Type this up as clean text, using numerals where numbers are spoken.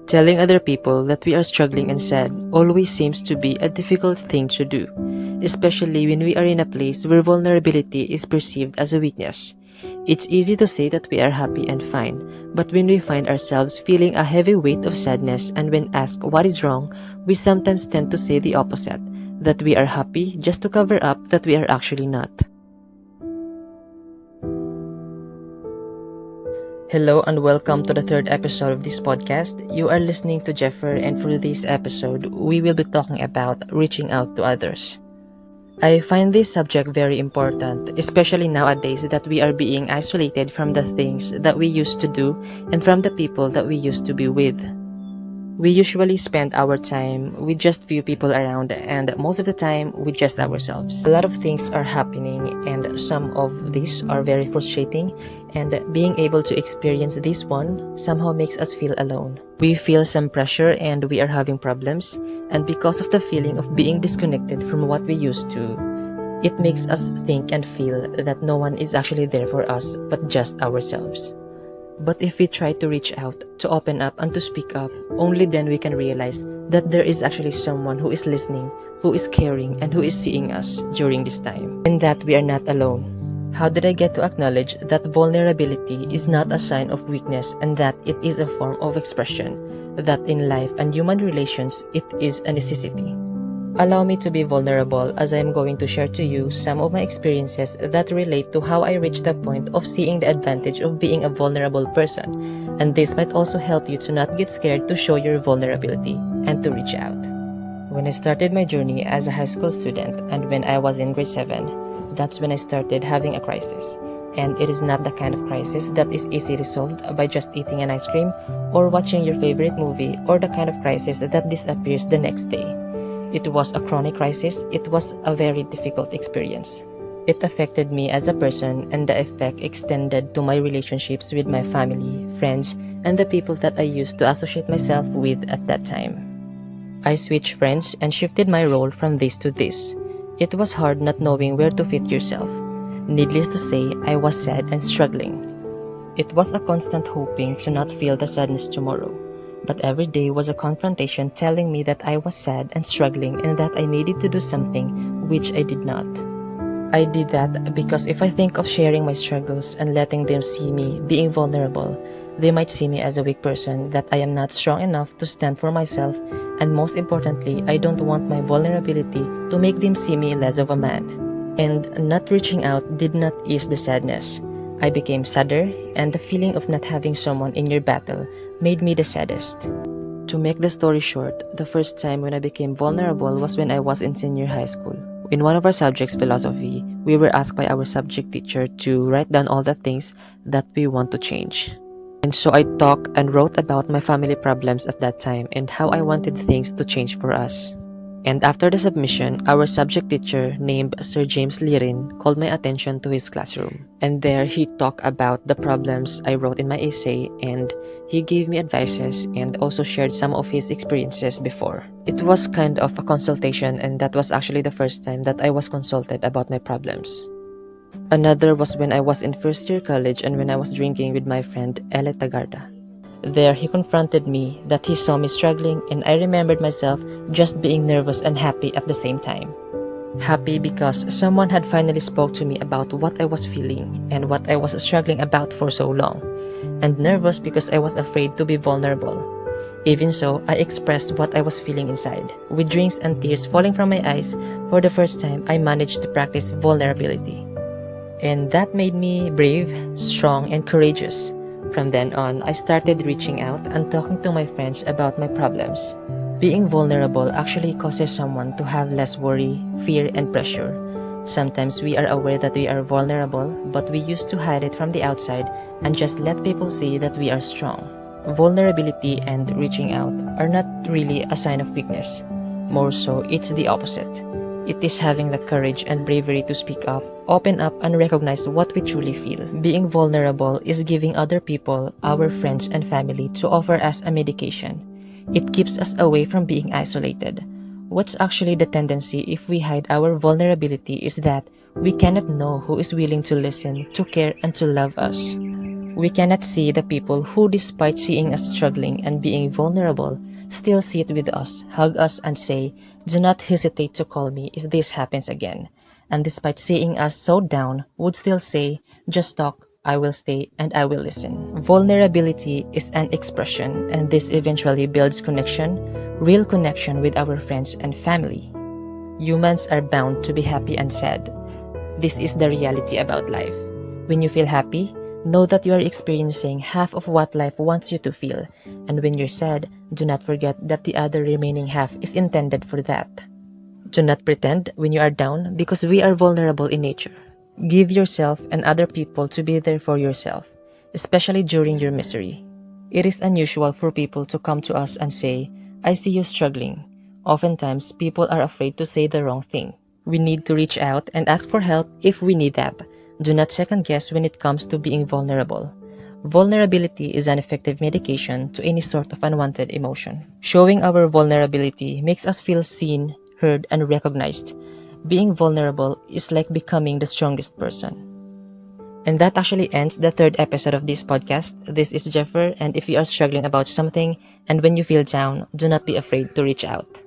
Telling other people that we are struggling and sad always seems to be a difficult thing to do, especially when we are in a place where vulnerability is perceived as a weakness. It's easy to say that we are happy and fine, but when we find ourselves feeling a heavy weight of sadness and when asked what is wrong, we sometimes tend to say the opposite, that we are happy just to cover up that we are actually not. Hello and welcome to the third episode of this podcast. You are listening to Jeffer, and for this episode, we will be talking about reaching out to others. I find this subject very important, especially nowadays that we are being isolated from the things that we used to do and from the people that we used to be with. We usually spend our time with just few people around, and most of the time with just ourselves. A lot of things are happening, and some of these are very frustrating, and being able to experience this one somehow makes us feel alone. We feel some pressure and we are having problems, and because of the feeling of being disconnected from what we used to, it makes us think and feel that no one is actually there for us but just ourselves. But if we try to reach out, to open up, and to speak up, only then we can realize that there is actually someone who is listening, who is caring, and who is seeing us during this time, and that we are not alone. How did I get to acknowledge that vulnerability is not a sign of weakness and that it is a form of expression, that in life and human relations it is a necessity? Allow me to be vulnerable as I am going to share to you some of my experiences that relate to how I reached the point of seeing the advantage of being a vulnerable person. And this might also help you to not get scared to show your vulnerability and to reach out. When I started my journey as a high school student and when I was in grade 7, that's when I started having a crisis. And it is not the kind of crisis that is easily solved by just eating an ice cream or watching your favorite movie, or the kind of crisis that disappears the next day. It was a chronic crisis. It was a very difficult experience. It affected me as a person, and the effect extended to my relationships with my family, friends, and the people that I used to associate myself with at that time. I switched friends and shifted my role from this to this. It was hard not knowing where to fit yourself. Needless to say, I was sad and struggling. It was a constant hoping to not feel the sadness tomorrow. But every day was a confrontation telling me that I was sad and struggling and that I needed to do something, which I did not. I did that because if I think of sharing my struggles and letting them see me being vulnerable, they might see me as a weak person, that I am not strong enough to stand for myself, and most importantly, I don't want my vulnerability to make them see me less of a man. And not reaching out did not ease the sadness. I became sadder, and the feeling of not having someone in your battle made me the saddest. To make the story short, the first time when I became vulnerable was when I was in senior high school. In one of our subjects, philosophy, we were asked by our subject teacher to write down all the things that we want to change. And so I talked and wrote about my family problems at that time and how I wanted things to change for us. And after the submission, our subject teacher named Sir James Lirin called my attention to his classroom. And there he talked about the problems I wrote in my essay, and he gave me advices and also shared some of his experiences before. It was kind of a consultation, and that was actually the first time that I was consulted about my problems. Another was when I was in first year college and when I was drinking with my friend Ele Tagarda. There he confronted me that he saw me struggling, and I remembered myself just being nervous and happy at the same time. Happy because someone had finally spoke to me about what I was feeling and what I was struggling about for so long. And nervous because I was afraid to be vulnerable. Even so, I expressed what I was feeling inside. With drinks and tears falling from my eyes, for the first time I managed to practice vulnerability. And that made me brave, strong, and courageous. From then on, I started reaching out and talking to my friends about my problems. Being vulnerable actually causes someone to have less worry, fear, and pressure. Sometimes we are aware that we are vulnerable, but we used to hide it from the outside and just let people see that we are strong. Vulnerability and reaching out are not really a sign of weakness. More so, it's the opposite. It is having the courage and bravery to speak up, open up, and recognize what we truly feel. Being vulnerable is giving other people, our friends and family, to offer us a medication. It keeps us away from being isolated. What's actually the tendency if we hide our vulnerability is that we cannot know who is willing to listen, to care, and to love us. We cannot see the people who, despite seeing us struggling and being vulnerable, still sit with us, hug us, and say, "Do not hesitate to call me if this happens again." And despite seeing us so down, would still say, "Just talk, I will stay, and I will listen." Vulnerability is an expression, and this eventually builds connection, real connection with our friends and family. Humans are bound to be happy and sad. This is the reality about life. When you feel happy, know that you are experiencing half of what life wants you to feel. And when you're sad, do not forget that the other remaining half is intended for that. Do not pretend when you are down because we are vulnerable in nature. Give yourself and other people to be there for yourself, especially during your misery. It is unusual for people to come to us and say, "I see you struggling." Oftentimes, people are afraid to say the wrong thing. We need to reach out and ask for help if we need that. Do not second guess when it comes to being vulnerable. Vulnerability is an effective medication to any sort of unwanted emotion. Showing our vulnerability makes us feel seen, heard, and recognized. Being vulnerable is like becoming the strongest person. And that actually ends the third episode of this podcast. This is Jeffer, and if you are struggling about something and when you feel down, do not be afraid to reach out.